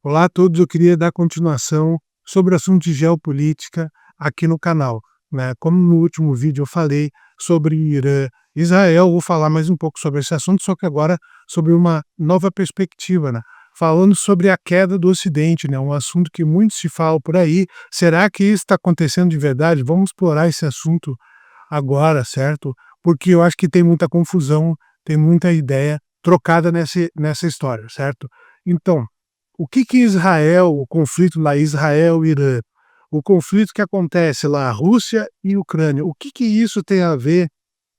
Olá a todos, eu queria dar continuação sobre o assunto de geopolítica aqui no canal, né. Como no último vídeo eu falei sobre Irã e Israel, vou falar mais um pouco sobre esse assunto, só que agora sobre uma nova perspectiva, né, falando sobre a queda do Ocidente, né, um assunto que muito se fala por aí. Será que isso está acontecendo de verdade? Vamos explorar esse assunto agora, certo? Porque eu acho que tem muita confusão, tem muita ideia trocada nessa história, certo? Então, o que Israel, o conflito lá Israel e Irã, o conflito que acontece lá, Rússia e Ucrânia, o que isso tem a ver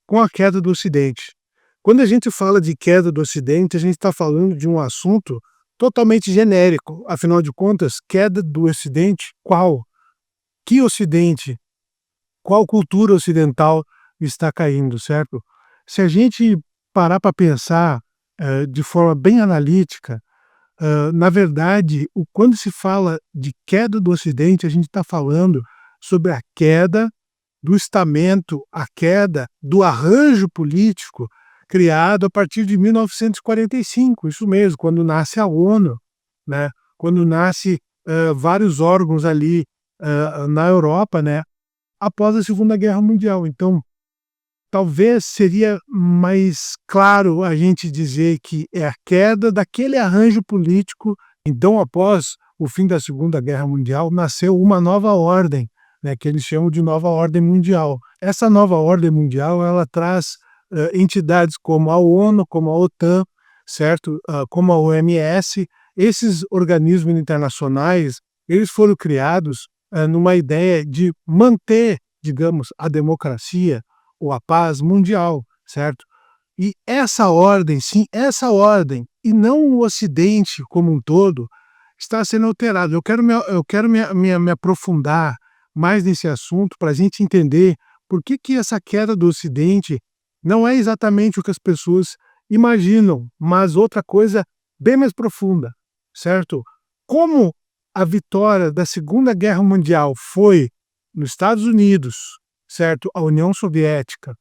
com a queda do Ocidente? Quando a gente fala de queda do Ocidente, a gente está falando de um assunto totalmente genérico. Afinal de contas, queda do Ocidente, qual? Que Ocidente? Qual cultura ocidental está caindo, certo? Se a gente parar para pensar de forma bem analítica, na verdade, quando se fala de queda do Ocidente, a gente está falando sobre a queda do estamento, a queda do arranjo político criado a partir de 1945, isso mesmo, quando nasce a ONU, né? Quando nasce vários órgãos ali na Europa, né? Após a Segunda Guerra Mundial. Então, talvez seria mais claro a gente dizer que é a queda daquele arranjo político. Então, após o fim da Segunda Guerra Mundial, nasceu uma nova ordem, né, que eles chamam de nova ordem mundial. Essa nova ordem mundial, ela traz entidades como a ONU, como a OTAN, certo? Como a OMS. Esses organismos internacionais, eles foram criados numa ideia de manter, digamos, a democracia ou a paz mundial, certo? E essa ordem, sim, essa ordem, e não o Ocidente como um todo, está sendo alterado. Eu quero me aprofundar mais nesse assunto para a gente entender por que essa queda do Ocidente não é exatamente o que as pessoas imaginam, mas outra coisa bem mais profunda, certo? Como a vitória da Segunda Guerra Mundial foi nos Estados Unidos, certo? A União Soviética,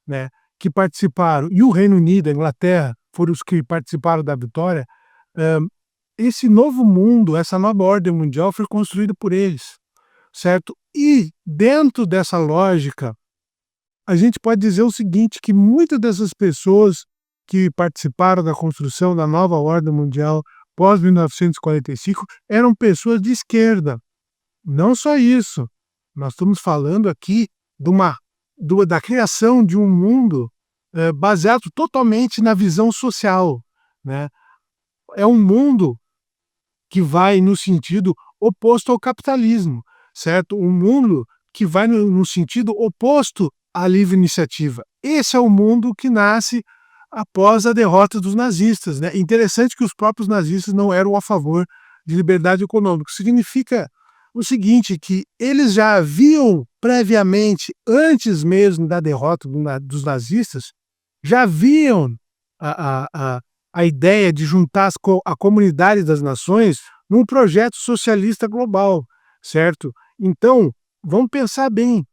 né, que participaram, e o Reino Unido, a Inglaterra, foram os que participaram da vitória. hã, Esse novo mundo, essa nova ordem mundial foi construída por eles, certo? E dentro dessa lógica, a gente pode dizer o seguinte, que muitas dessas pessoas que participaram da construção da nova ordem mundial pós 1945 eram pessoas de esquerda. Não só isso, nós estamos falando aqui de da criação de um mundo baseado totalmente na visão social, né? É um mundo que vai no sentido oposto ao capitalismo, certo? Um mundo que vai no sentido oposto à livre iniciativa. Esse é o mundo que nasce após a derrota dos nazistas, né? Interessante que os próprios nazistas não eram a favor de liberdade econômica. Significa o seguinte, que eles já haviam previamente, antes mesmo da derrota dos nazistas, já haviam a, a, a, a ideia de juntar a comunidade das nações num projeto socialista global, certo? Então, vamos pensar bem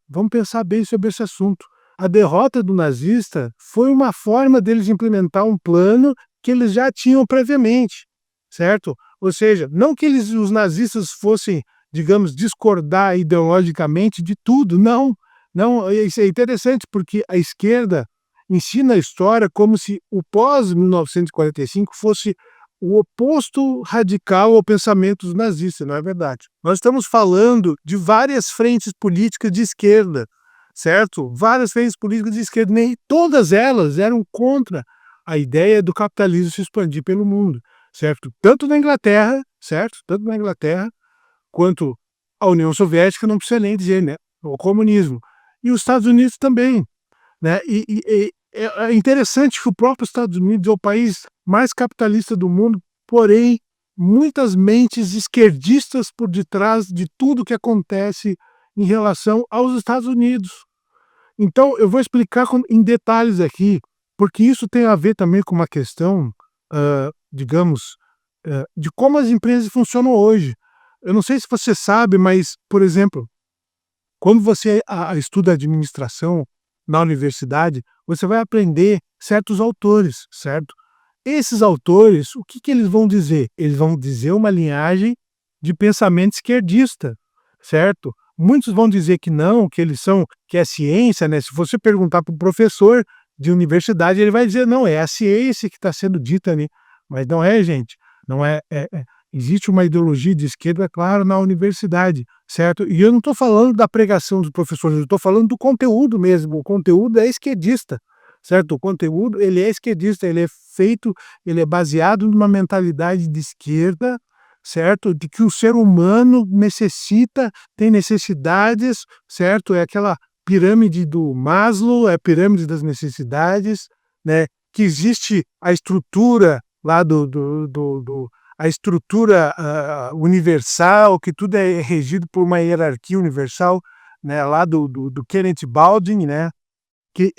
sobre esse assunto. A derrota do nazista foi uma forma deles implementar um plano que eles já tinham previamente, certo? Ou seja, não que os nazistas fossem, digamos, discordar ideologicamente de tudo, não. Não, isso é interessante porque a esquerda ensina a história como se o pós-1945 fosse o oposto radical ao pensamento dos nazistas, não é verdade? Nós estamos falando de várias frentes políticas de esquerda, certo? Várias frentes políticas de esquerda, nem todas elas eram contra a ideia do capitalismo se expandir pelo mundo, certo? Tanto na Inglaterra, certo? Tanto na Inglaterra, quanto a União Soviética, não precisa nem dizer, né? O comunismo. E os Estados Unidos também, né? É interessante que o próprio Estados Unidos é o país mais capitalista do mundo, porém, muitas mentes esquerdistas por detrás de tudo que acontece em relação aos Estados Unidos. Então, eu vou explicar em detalhes aqui, porque isso tem a ver também com uma questão, digamos, de como as empresas funcionam hoje. Eu não sei se você sabe, mas, por exemplo, quando você estuda administração na universidade, você vai aprender certos autores, certo? Esses autores, o que eles vão dizer? Eles vão dizer uma linhagem de pensamento esquerdista, certo? Muitos vão dizer que não, que eles são, que é ciência, né? Se você perguntar para o professor de universidade, ele vai dizer, não, é a ciência que está sendo dita ali. Mas não é, gente. Não é, existe uma ideologia de esquerda, claro, na universidade, certo? E eu não estou falando da pregação dos professores, eu estou falando do conteúdo mesmo. O conteúdo é esquerdista, certo? O conteúdo, ele é esquerdista, ele é feito, ele é baseado numa mentalidade de esquerda, certo? De que o ser humano necessita, tem necessidades, certo? É aquela pirâmide do Maslow, é a pirâmide das necessidades, né? Que existe a estrutura lá a estrutura universal, que tudo é regido por uma hierarquia universal, né? Lá do Kenneth Baldwin, né? Que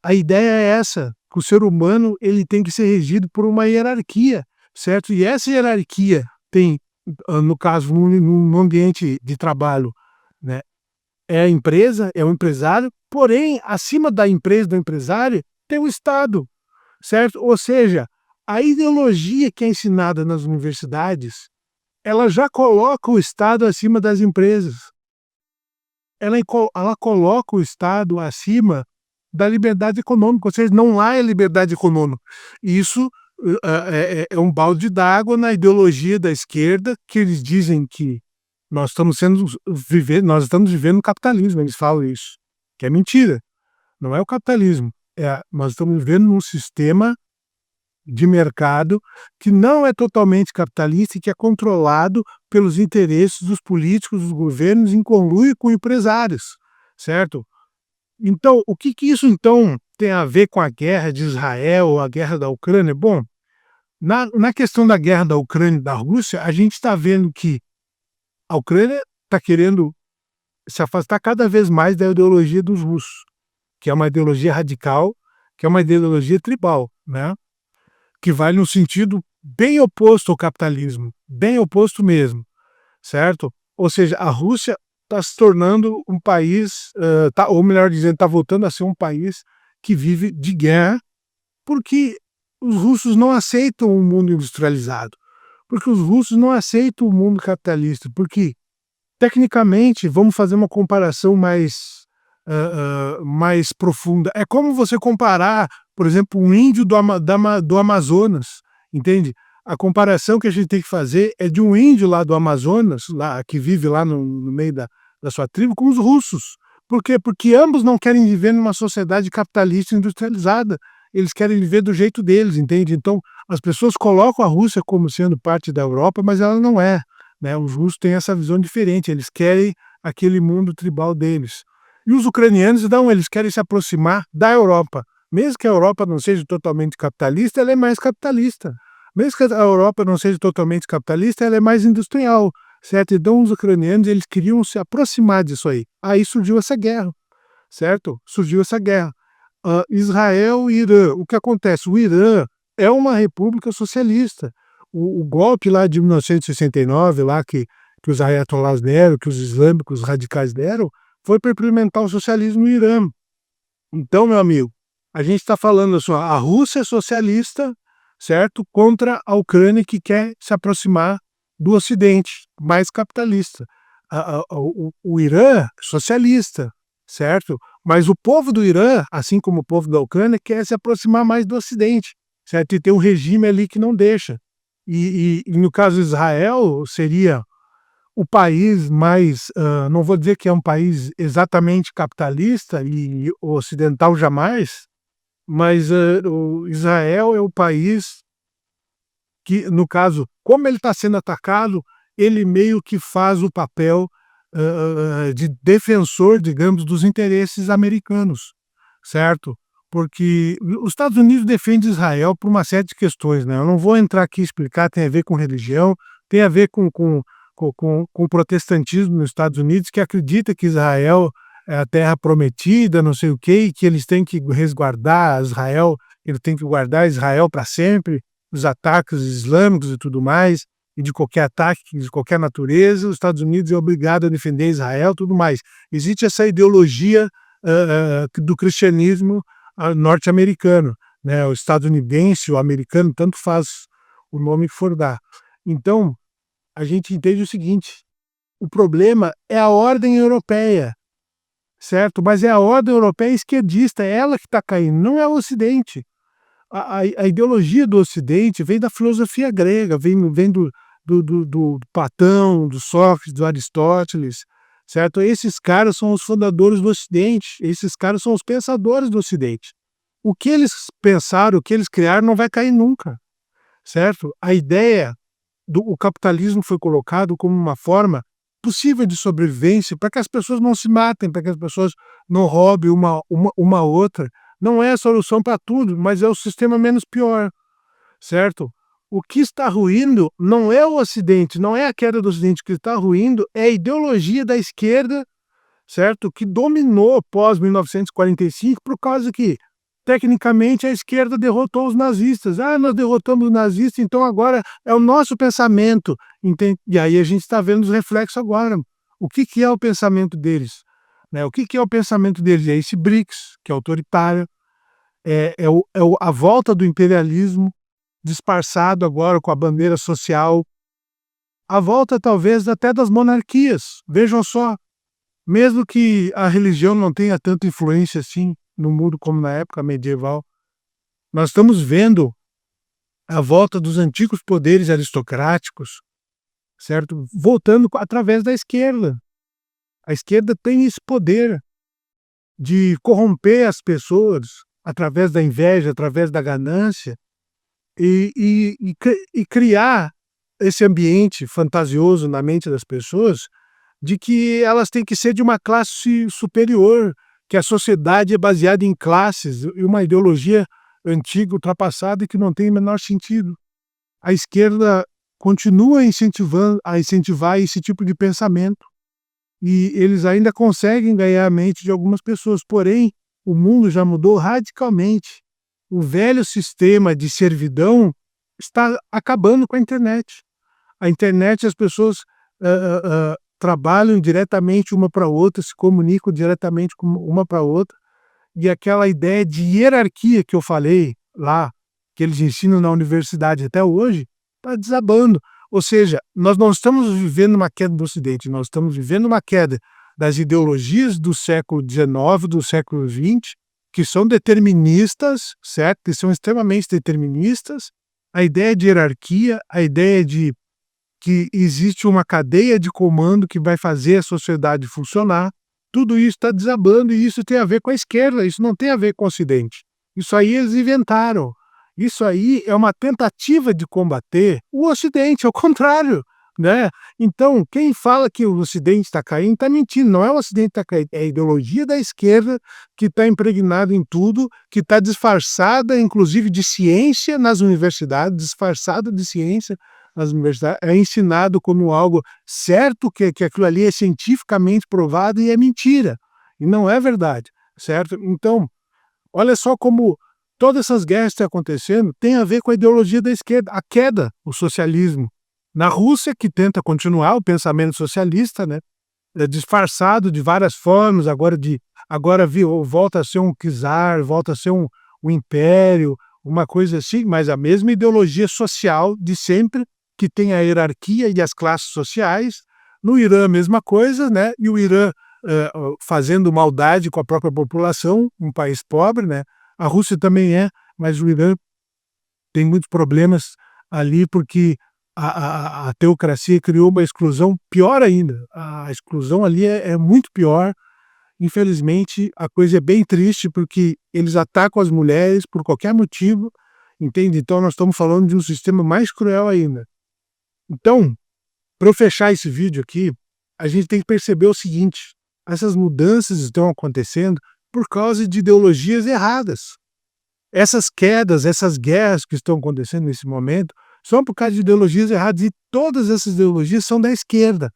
a ideia é essa, que o ser humano ele tem que ser regido por uma hierarquia, certo? E essa hierarquia tem, no caso, no ambiente de trabalho, né, é a empresa, é o empresário, porém, acima da empresa, do empresário, tem o Estado, certo? Ou seja, a ideologia que é ensinada nas universidades, ela já coloca o Estado acima das empresas. Ela coloca o Estado acima da liberdade econômica, ou seja, não há liberdade econômica. Isso é um balde d'água na ideologia da esquerda, que eles dizem que nós estamos vivendo no capitalismo, eles falam isso, que é mentira. Não é o capitalismo, nós estamos vivendo num sistema de mercado que não é totalmente capitalista e que é controlado pelos interesses dos políticos, dos governos, em conluio com empresários, certo? Então, o que isso então tem a ver com a guerra de Israel ou a guerra da Ucrânia? Bom, na questão da guerra da Ucrânia e da Rússia, a gente está vendo que a Ucrânia está querendo se afastar cada vez mais da ideologia dos russos, que é uma ideologia radical, que é uma ideologia tribal, né? Que vai no sentido bem oposto ao capitalismo, bem oposto mesmo, certo? Ou seja, a Rússia está se tornando um país, ou melhor dizendo, está voltando a ser um país que vive de guerra, porque os russos não aceitam o mundo industrializado, porque os russos não aceitam o mundo capitalista, porque, tecnicamente, vamos fazer uma comparação mais profunda. É como você comparar, por exemplo, um índio do Amazonas, entende? A comparação que a gente tem que fazer é de um índio lá do Amazonas, lá, que vive lá no meio da sua tribo, com os russos. Por quê? Porque ambos não querem viver numa sociedade capitalista industrializada. Eles querem viver do jeito deles, entende? Então, as pessoas colocam a Rússia como sendo parte da Europa, mas ela não é, né? Os russos têm essa visão diferente, eles querem aquele mundo tribal deles. E os ucranianos, não, eles querem se aproximar da Europa. Mesmo que a Europa não seja totalmente capitalista, ela é mais capitalista. Mesmo que a Europa não seja totalmente capitalista, ela é mais industrial, certo? Então os ucranianos, eles queriam se aproximar disso aí. Aí surgiu essa guerra, certo? Surgiu essa guerra. Israel e Irã. O que acontece? O Irã é uma república socialista. O golpe lá de 1969, lá que os ayatollahs deram, que os islâmicos radicais deram, foi para implementar o socialismo no Irã. Então, meu amigo, a gente está falando assim, a Rússia é socialista, certo? Contra a Ucrânia que quer se aproximar do Ocidente, mais capitalista. O Irã é socialista, certo? Mas o povo do Irã, assim como o povo da Ucrânia, quer se aproximar mais do Ocidente, certo? E tem um regime ali que não deixa. E no caso de Israel, seria o país mais, não vou dizer que é um país exatamente capitalista e ocidental jamais, mas o Israel é o país que, no caso, como ele está sendo atacado, ele meio que faz o papel de defensor, digamos, dos interesses americanos, certo? Porque os Estados Unidos defende Israel por uma série de questões, né? Eu não vou entrar aqui e explicar, tem a ver com religião, tem a ver com o protestantismo nos Estados Unidos, que acredita que Israel é a terra prometida, não sei o quê, e que eles têm que resguardar Israel, ele tem que guardar Israel para sempre, dos ataques islâmicos e tudo mais, e de qualquer ataque, de qualquer natureza, os Estados Unidos é obrigado a defender Israel, tudo mais. Existe essa ideologia do cristianismo norte-americano, né, o estadunidense, o americano, tanto faz o nome que for dar. Então, a gente entende o seguinte: o problema é a ordem europeia, certo? Mas é a ordem europeia esquerdista, é ela que está caindo, não é o Ocidente. A ideologia do Ocidente vem da filosofia grega, vem do Platão, do Sócrates, do Aristóteles, certo? Esses caras são os fundadores do Ocidente, esses caras são os pensadores do Ocidente. O que eles pensaram, o que eles criaram não vai cair nunca, certo? A ideia do capitalismo foi colocado como uma forma possível de sobrevivência para que as pessoas não se matem, para que as pessoas não roubem uma outra. Não é a solução para tudo, mas é o sistema menos pior, certo? O que está ruindo não é o Ocidente, não é a queda do Ocidente. O que está ruindo é a ideologia da esquerda, certo? Que dominou pós 1945 por causa que, tecnicamente, a esquerda derrotou os nazistas. Ah, nós derrotamos os nazistas, então agora é o nosso pensamento. Entende? E aí a gente está vendo os reflexos agora. O que é o pensamento deles? Né? O que é o pensamento deles? É esse BRICS, que é autoritário, a volta do imperialismo, disfarçado agora com a bandeira social, a volta talvez até das monarquias. Vejam só, mesmo que a religião não tenha tanta influência assim no mundo como na época medieval, nós estamos vendo a volta dos antigos poderes aristocráticos, certo? Voltando através da esquerda. A esquerda tem esse poder de corromper as pessoas através da inveja, através da ganância, e criar esse ambiente fantasioso na mente das pessoas de que elas têm que ser de uma classe superior, que a sociedade é baseada em classes e uma ideologia antiga, ultrapassada e que não tem o menor sentido. A esquerda continua a incentivar esse tipo de pensamento e eles ainda conseguem ganhar a mente de algumas pessoas, porém, o mundo já mudou radicalmente. O velho sistema de servidão está acabando com a internet. A internet, as pessoas trabalham diretamente uma para outra, se comunicam diretamente uma para outra, e aquela ideia de hierarquia que eu falei lá, que eles ensinam na universidade até hoje, está desabando. Ou seja, nós não estamos vivendo uma queda do Ocidente, nós estamos vivendo uma queda das ideologias do século XIX, do século XX, que são deterministas, certo? Que são extremamente deterministas. A ideia de hierarquia, a ideia de que existe uma cadeia de comando que vai fazer a sociedade funcionar, tudo isso está desabando e isso tem a ver com a esquerda, isso não tem a ver com o Ocidente. Isso aí eles inventaram. Isso aí é uma tentativa de combater o Ocidente, ao contrário, né? Então, quem fala que o Ocidente está caindo está mentindo, não é o Ocidente que está caindo, é a ideologia da esquerda que está impregnada em tudo, que está disfarçada, inclusive, de ciência nas universidades, disfarçada de ciência nas universidades, é ensinado como algo certo, que aquilo ali é cientificamente provado e é mentira, e não é verdade, certo? Então, olha só como todas essas guerras que estão acontecendo têm a ver com a ideologia da esquerda, a queda, o socialismo. Na Rússia, que tenta continuar o pensamento socialista, né, disfarçado de várias formas, agora volta a ser um czar, volta a ser um império, uma coisa assim, mas a mesma ideologia social de sempre, que tem a hierarquia e as classes sociais. No Irã, a mesma coisa, né? E o Irã fazendo maldade com a própria população, um país pobre, né? A Rússia também é, mas o Irã tem muitos problemas ali porque a teocracia criou uma exclusão pior ainda. A exclusão ali é muito pior. Infelizmente, a coisa é bem triste porque eles atacam as mulheres por qualquer motivo, entende? Então nós estamos falando de um sistema mais cruel ainda. Então, para eu fechar esse vídeo aqui, a gente tem que perceber o seguinte: essas mudanças estão acontecendo por causa de ideologias erradas. Essas quedas, essas guerras que estão acontecendo nesse momento, são por causa de ideologias erradas, e todas essas ideologias são da esquerda.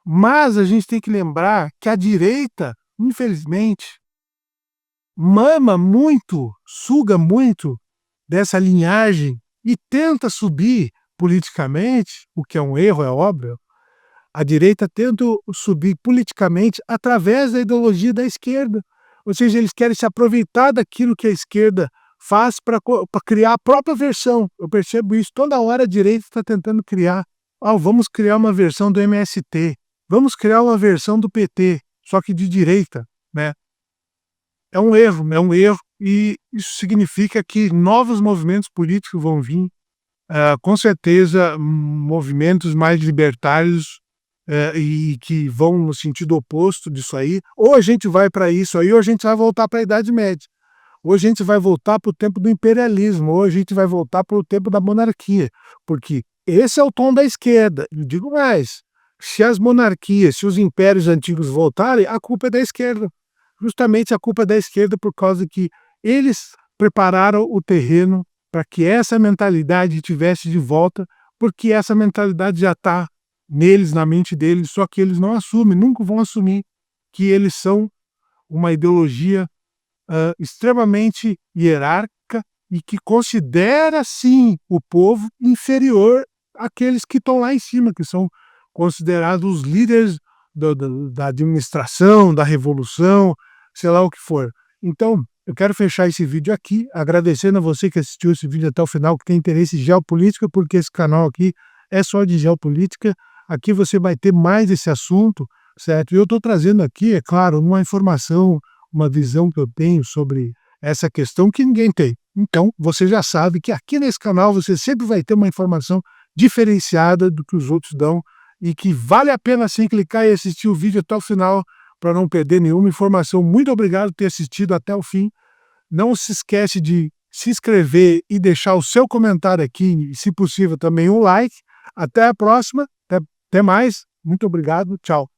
Mas a gente tem que lembrar que a direita, infelizmente, mama muito, suga muito dessa linhagem e tenta subir politicamente, o que é um erro, é óbvio. A direita tenta subir politicamente através da ideologia da esquerda. Ou seja, eles querem se aproveitar daquilo que a esquerda faz para criar a própria versão. Eu percebo isso, toda hora a direita está tentando criar. Vamos criar uma versão do MST, vamos criar uma versão do PT, só que de direita, né? É um erro, e isso significa que novos movimentos políticos vão vir, com certeza movimentos mais libertários, e que vão no sentido oposto disso aí. Ou a gente vai para isso aí, ou a gente vai voltar para a Idade Média. Ou a gente vai voltar para o tempo do imperialismo, ou a gente vai voltar para o tempo da monarquia, porque esse é o tom da esquerda. Eu digo mais, se as monarquias, se os impérios antigos voltarem, a culpa é da esquerda. Justamente a culpa é da esquerda por causa que eles prepararam o terreno para que essa mentalidade tivesse de volta, porque essa mentalidade já está neles, na mente deles, só que eles não assumem, nunca vão assumir que eles são uma ideologia extremamente hierárquica e que considera, sim, o povo inferior àqueles que estão lá em cima, que são considerados os líderes da administração, da revolução, sei lá o que for. Então, eu quero fechar esse vídeo aqui, agradecendo a você que assistiu esse vídeo até o final, que tem interesse em geopolítica, porque esse canal aqui é só de geopolítica. Aqui você vai ter mais esse assunto, certo? E eu estou trazendo aqui, é claro, uma informação, uma visão que eu tenho sobre essa questão que ninguém tem. Então, você já sabe que aqui nesse canal você sempre vai ter uma informação diferenciada do que os outros dão e que vale a pena sim clicar e assistir o vídeo até o final para não perder nenhuma informação. Muito obrigado por ter assistido até o fim. Não se esquece de se inscrever e deixar o seu comentário aqui e, se possível, também um like. Até a próxima. Até mais. Muito obrigado. Tchau.